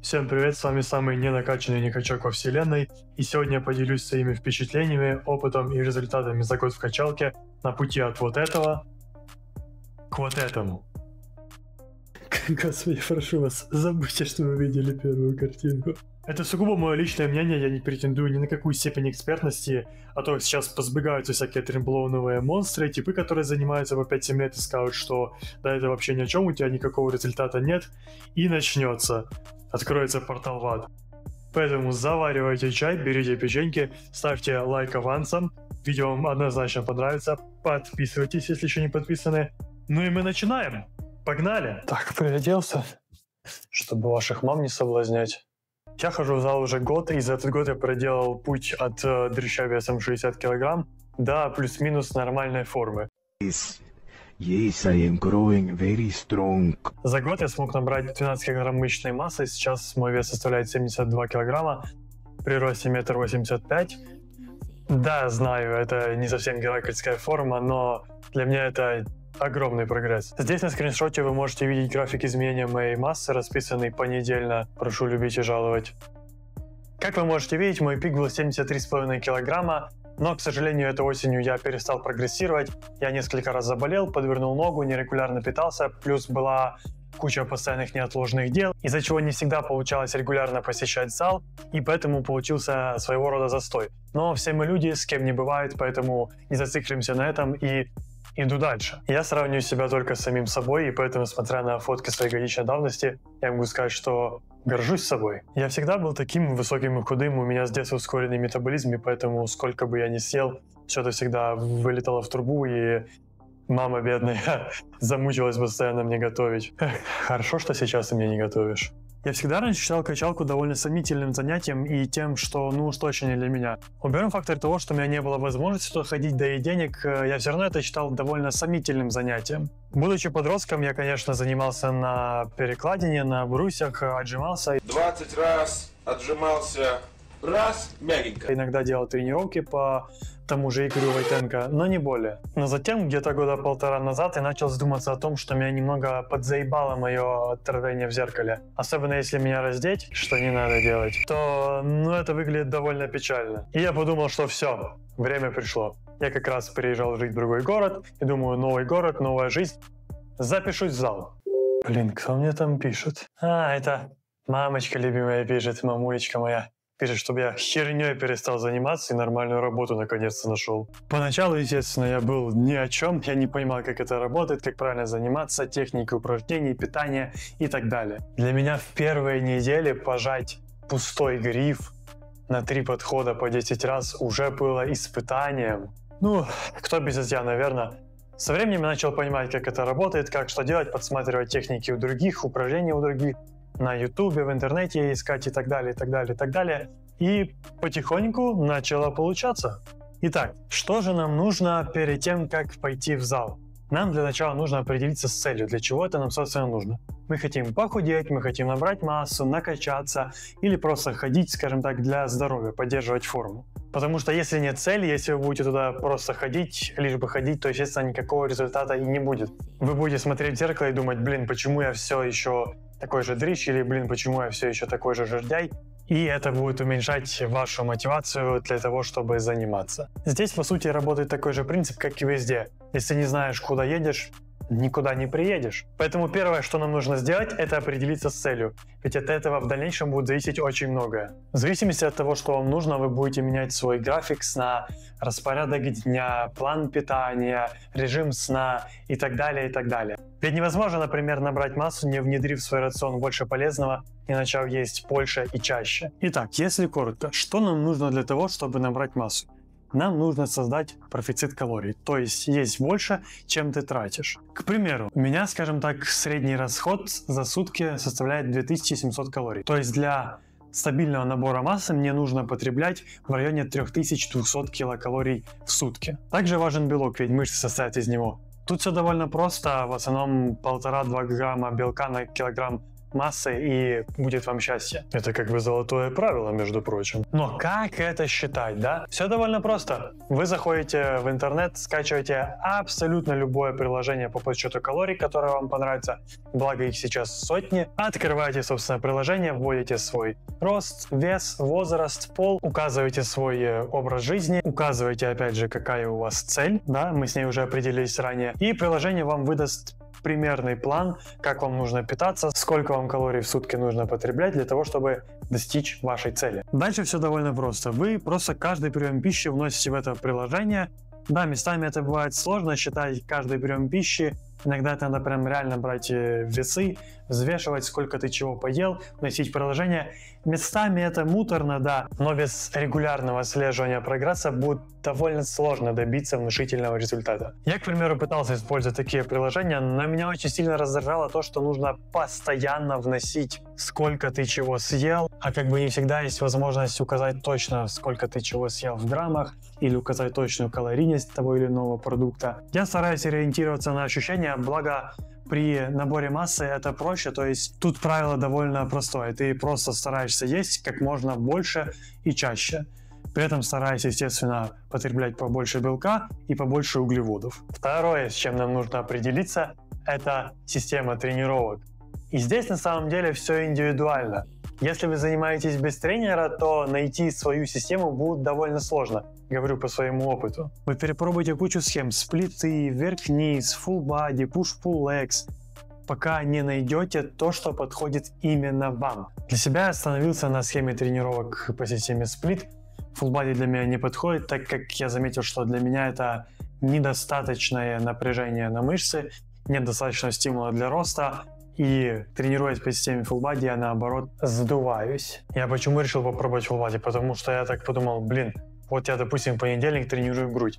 Всем привет, с вами самый ненакачанный некачок во вселенной, и сегодня я поделюсь своими впечатлениями, опытом и результатами за год в качалке на пути от вот этого к вот этому. Господи, прошу вас, забудьте, что вы видели первую картинку. Это сугубо мое личное мнение, я не претендую ни на какую степень экспертности, а то сейчас позбегаются всякие тремблоуновые монстры, типы, которые занимаются по 5-7 лет и скажут, что да это вообще ни о чем, у тебя никакого результата нет, и начнется. Откроется портал в ад. Поэтому заваривайте чай, берите печеньки, ставьте лайк авансом, видео вам однозначно понравится, подписывайтесь, если еще не подписаны. Ну и мы начинаем! Погнали! Так, приоделся, чтобы ваших мам не соблазнять. Я хожу в зал уже год, и за этот год я проделал путь от дрища весом 60 килограмм до плюс-минус нормальной формы. Yes, I am growing very strong. За год я смог набрать 12 килограмм мышечной массы, сейчас мой вес составляет 72 килограмма, при росте 1,85 м. Да, знаю, это не совсем геракльская форма, но для меня это огромный прогресс. Здесь на скриншоте вы можете видеть график изменения моей массы, расписанный понедельно. Прошу любить и жаловать. Как вы можете видеть, мой пик был 73,5 килограмма, но, к сожалению, этой осенью я перестал прогрессировать. Я несколько раз заболел, подвернул ногу, нерегулярно питался, плюс была куча постоянных неотложных дел, из-за чего не всегда получалось регулярно посещать зал, и поэтому получился своего рода застой. Но все мы люди, с кем не бывает, поэтому не зациклимся на этом и иду дальше. Я сравниваю себя только с самим собой, и поэтому, смотря на фотки своей годичной давности, я могу сказать, что горжусь собой. Я всегда был таким высоким и худым, у меня с детства ускоренный метаболизм, и поэтому сколько бы я ни съел, все это всегда вылетало в трубу, и мама бедная замучилась постоянно мне готовить. Хорошо, что сейчас ты мне не готовишь. Я всегда раньше считал качалку довольно сомнительным занятием и тем, что ну уж точно не для меня. Уберем фактор того, что у меня не было возможности туда ходить, да и денег, я все равно это считал довольно сомнительным занятием. Будучи подростком, я, конечно, занимался на перекладине, на брусьях, отжимался. 20 раз отжимался, раз, мягенько. Иногда делал тренировки по тому же Игорю Войтенко, но не более. Но затем, где-то года полтора назад, я начал задуматься о том, что меня немного подзаебало мое отражение в зеркале. Особенно если меня раздеть, что не надо делать, то ну это выглядит довольно печально. И я подумал, что все, время пришло. Я как раз переезжал жить в другой город, и думаю, новый город, новая жизнь. Запишусь в зал. Блин, кто мне там пишет? Это мамочка любимая пишет, мамулечка моя. Пишет, чтобы я херней перестал заниматься и нормальную работу наконец-то нашел. Поначалу, естественно, я был ни о чем, я не понимал, как это работает, как правильно заниматься, техники упражнений, питания и так далее. Для меня в первые недели пожать пустой гриф на 3 подхода по 10 раз уже было испытанием. Ну, кто без я, наверное. Со временем я начал понимать, как это работает, как что делать, подсматривать техники у других, упражнения у других, на ютубе, в интернете искать и так далее, и так далее, и так далее. И потихоньку начало получаться. Итак, что же нам нужно перед тем, как пойти в зал? Нам для начала нужно определиться с целью, для чего это нам, собственно, нужно. Мы хотим похудеть, мы хотим набрать массу, накачаться или просто ходить, скажем так, для здоровья, поддерживать форму. Потому что если нет цели, если вы будете туда просто ходить, лишь бы ходить, то, естественно, никакого результата и не будет. Вы будете смотреть в зеркало и думать, блин, почему я все еще такой же дрищ, или, блин, почему я все еще такой же жердяй. И это будет уменьшать вашу мотивацию для того, чтобы заниматься. Здесь, по сути, работает такой же принцип, как и везде. Если не знаешь, куда едешь, никуда не приедешь. Поэтому первое, что нам нужно сделать, это определиться с целью. Ведь от этого в дальнейшем будет зависеть очень многое. В зависимости от того, что вам нужно, вы будете менять свой график сна, распорядок дня, план питания, режим сна и так далее, и так далее. Ведь невозможно, например, набрать массу, не внедрив в свой рацион больше полезного и начав есть больше и чаще. Итак, если коротко, что нам нужно для того, чтобы набрать массу? Нам нужно создать профицит калорий, то есть есть больше, чем ты тратишь. К примеру, у меня, скажем так, средний расход за сутки составляет 2700 калорий. То есть для стабильного набора массы мне нужно потреблять в районе 3200 килокалорий в сутки. Также важен белок, ведь мышцы состоят из него. Тут все довольно просто, в основном 1,5-2 грамма белка на килограмм массы и будет вам счастье. Это как бы золотое правило, между прочим. Но как это считать, да? Все довольно просто. Вы заходите в интернет, скачиваете абсолютно любое приложение по подсчету калорий, которое вам понравится, благо их сейчас сотни. Открываете, собственно, приложение, вводите свой рост, вес, возраст, пол, указываете свой образ жизни, указываете, опять же, какая у вас цель, да, мы с ней уже определились ранее, и приложение вам выдаст примерный план, как вам нужно питаться, сколько вам калорий в сутки нужно потреблять для того, чтобы достичь вашей цели. Дальше все довольно просто. Вы просто каждый прием пищи вносите в это приложение. Да, местами это бывает сложно считать каждый прием пищи. Иногда это надо прям реально брать весы, взвешивать, сколько ты чего поел, вносить в приложение. Местами это муторно, да, но без регулярного отслеживания прогресса будет довольно сложно добиться внушительного результата. Я, к примеру, пытался использовать такие приложения, но меня очень сильно раздражало то, что нужно постоянно вносить, сколько ты чего съел, а как бы не всегда есть возможность указать точно, сколько ты чего съел в граммах, или указать точную калорийность того или иного продукта. Я стараюсь ориентироваться на ощущения, благо при наборе массы это проще, то есть тут правило довольно простое. Ты просто стараешься есть как можно больше и чаще. При этом стараясь, естественно, потреблять побольше белка и побольше углеводов. Второе, с чем нам нужно определиться, это система тренировок. И здесь на самом деле все индивидуально. Если вы занимаетесь без тренера, то найти свою систему будет довольно сложно. Говорю по своему опыту. Вы перепробуйте кучу схем: сплиты, вверх-вниз, full body, push-pull legs, пока не найдете то, что подходит именно вам. Для себя я остановился на схеме тренировок по системе сплит. Full body для меня не подходит, так как я заметил, что для меня это недостаточное напряжение на мышцы, нет достаточного стимула для роста. И тренируясь по системе full body, я наоборот сдуваюсь. Я почему решил попробовать full body? Потому что я так подумал, вот я, допустим, в понедельник тренирую грудь.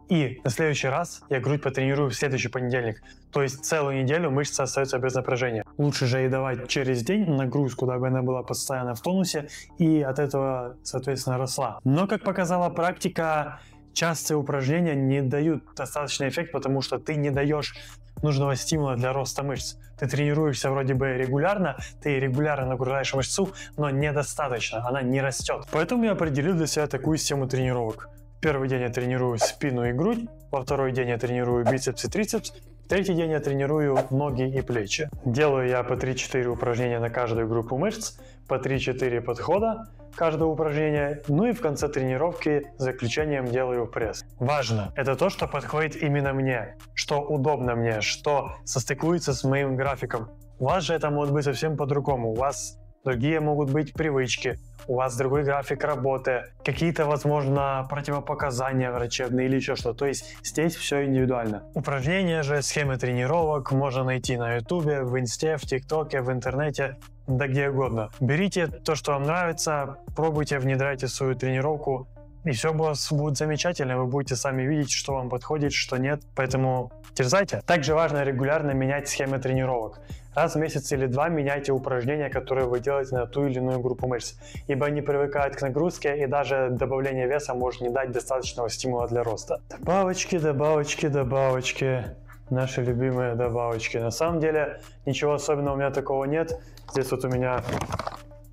И на следующий раз я грудь потренирую в следующий понедельник. То есть целую неделю мышца остается без напряжения. Лучше же и давать через день нагрузку, дабы она была постоянно в тонусе и от этого, соответственно, росла. Но, как показала практика, частые упражнения не дают достаточный эффект, потому что ты не даешь нужного стимула для роста мышц. Ты тренируешься вроде бы регулярно, ты регулярно нагружаешь мышцу, но недостаточно, она не растет. Поэтому я определил для себя такую систему тренировок. В первый день я тренирую спину и грудь, во второй день я тренирую бицепс и трицепс, в третий день я тренирую ноги и плечи. Делаю я по 3-4 упражнения на каждую группу мышц, по 3-4 подхода каждого упражнения, ну и в конце тренировки заключением делаю пресс. Важно, это то, что подходит именно мне, что удобно мне, что состыкуется с моим графиком. У вас же это может быть совсем по-другому, у вас другие могут быть привычки, у вас другой график работы, какие-то, возможно, противопоказания врачебные или еще что-то. То есть здесь все индивидуально. Упражнения же, схемы тренировок можно найти на ютубе, в инсте, в тиктоке, в интернете, да где угодно. Берите то, что вам нравится, пробуйте, внедряйте в свою тренировку, и все у вас будет замечательно, вы будете сами видеть, что вам подходит, что нет, поэтому дерзайте. Также важно регулярно менять схемы тренировок. Раз в месяц или два меняйте упражнения, которые вы делаете на ту или иную группу мышц, ибо они привыкают к нагрузке, и даже добавление веса может не дать достаточного стимула для роста. Добавочки, добавочки, добавочки. Наши любимые добавочки. На самом деле ничего особенного у меня такого нет. Здесь вот у меня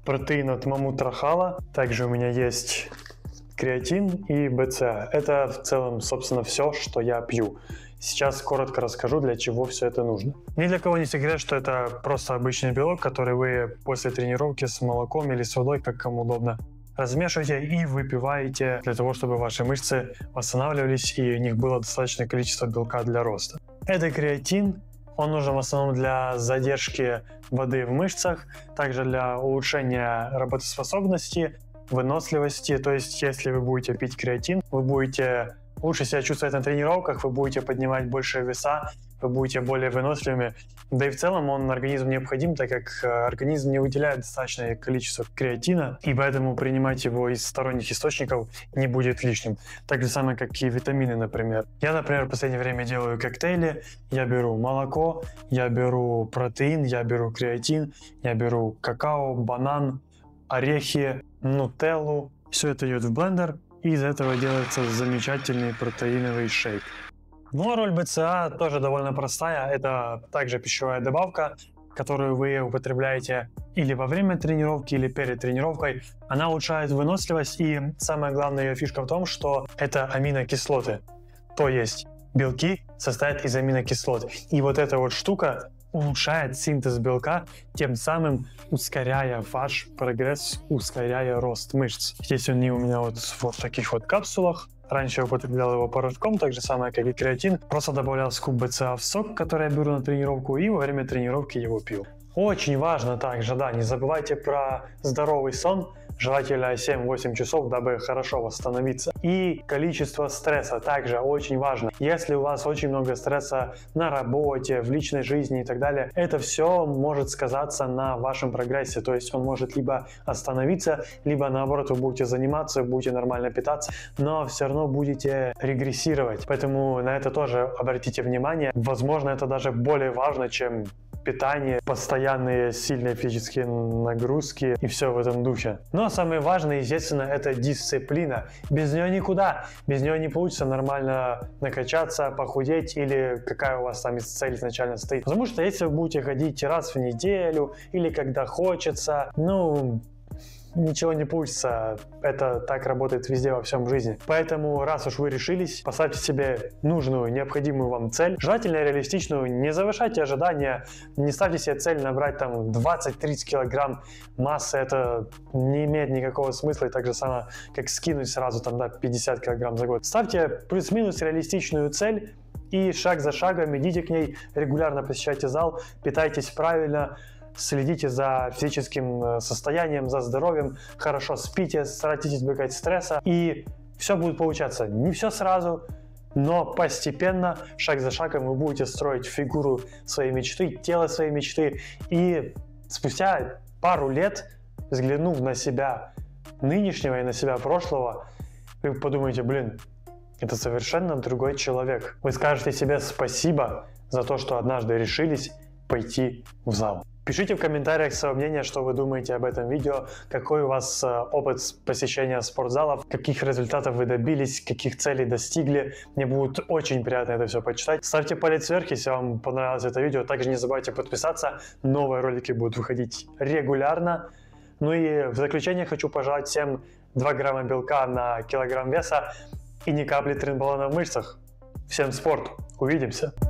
протеин от Мамут Рахала. Также у меня есть креатин и БЦА. Это в целом, собственно, все, что я пью. Сейчас коротко расскажу, для чего все это нужно. Ни для кого не секрет, что это просто обычный белок, который вы после тренировки с молоком или с водой, как кому удобно, размешиваете и выпиваете для того, чтобы ваши мышцы восстанавливались и у них было достаточное количество белка для роста. Это креатин. Он нужен в основном для задержки воды в мышцах, также для улучшения работоспособности, выносливости. То есть, если вы будете пить креатин, вы будете лучше себя чувствовать на тренировках, вы будете поднимать больше веса, вы будете более выносливыми. Да и в целом он организму необходим, так как организм не выделяет достаточное количество креатина, и поэтому принимать его из сторонних источников не будет лишним. Так же самое, как и витамины, например. Я, например, в последнее время делаю коктейли, я беру молоко, я беру протеин, я беру креатин, я беру какао, банан, орехи, нутеллу. Все это идет в блендер, и из этого делается замечательный протеиновый шейк. Ну а роль БЦА тоже довольно простая. Это также пищевая добавка, которую вы употребляете или во время тренировки, или перед тренировкой, она улучшает выносливость, и самая главная ее фишка в том, что это аминокислоты. То есть белки состоят из аминокислот. И вот эта вот штука улучшает синтез белка, тем самым ускоряя ваш прогресс, ускоряя рост мышц. Здесь они у меня вот в таких вот капсулах. Раньше я употреблял его порошком, так же самое, как и креатин. Просто добавлял скуп БЦА в сок, который я беру на тренировку, и во время тренировки его пил. Очень важно также, да, не забывайте про здоровый сон, желательно 7-8 часов, дабы хорошо восстановиться. И количество стресса также очень важно. Если у вас очень много стресса на работе, в личной жизни и так далее, это все может сказаться на вашем прогрессе. То есть он может либо остановиться, либо наоборот вы будете заниматься, будете нормально питаться, но все равно будете регрессировать. Поэтому на это тоже обратите внимание. Возможно, это даже более важно, чем питание, постоянные сильные физические нагрузки и все в этом духе. Но самое важное, естественно, это дисциплина. Без нее никуда. Без нее не получится нормально накачаться, похудеть или какая у вас там цель изначально стоит. Потому что если вы будете ходить раз в неделю или когда хочется, ничего не получится. Это так работает везде во всем жизни. Поэтому, раз уж вы решились, поставьте себе нужную, необходимую вам цель. Желательно реалистичную. Не завышайте ожидания. Не ставьте себе цель набрать там 20-30 килограмм массы. Это не имеет никакого смысла. И так же самое, как скинуть сразу там, 50 килограмм за год. Ставьте плюс-минус реалистичную цель. И шаг за шагом идите к ней. Регулярно посещайте зал. Питайтесь правильно. Следите за физическим состоянием, за здоровьем, хорошо спите, старайтесь избегать стресса, и все будет получаться. Не все сразу, но постепенно, шаг за шагом вы будете строить фигуру своей мечты, тело своей мечты, и спустя пару лет, взглянув на себя нынешнего и на себя прошлого, вы подумаете, это совершенно другой человек. Вы скажете себе спасибо за то, что однажды решились пойти в зал. Пишите в комментариях свое мнение, что вы думаете об этом видео, какой у вас опыт посещения спортзалов, каких результатов вы добились, каких целей достигли. Мне будет очень приятно это все почитать. Ставьте палец вверх, если вам понравилось это видео. Также не забывайте подписаться, новые ролики будут выходить регулярно. Ну и в заключение хочу пожелать всем 2 грамма белка на килограмм веса и ни капли тренбалана в мышцах. Всем спорт! Увидимся!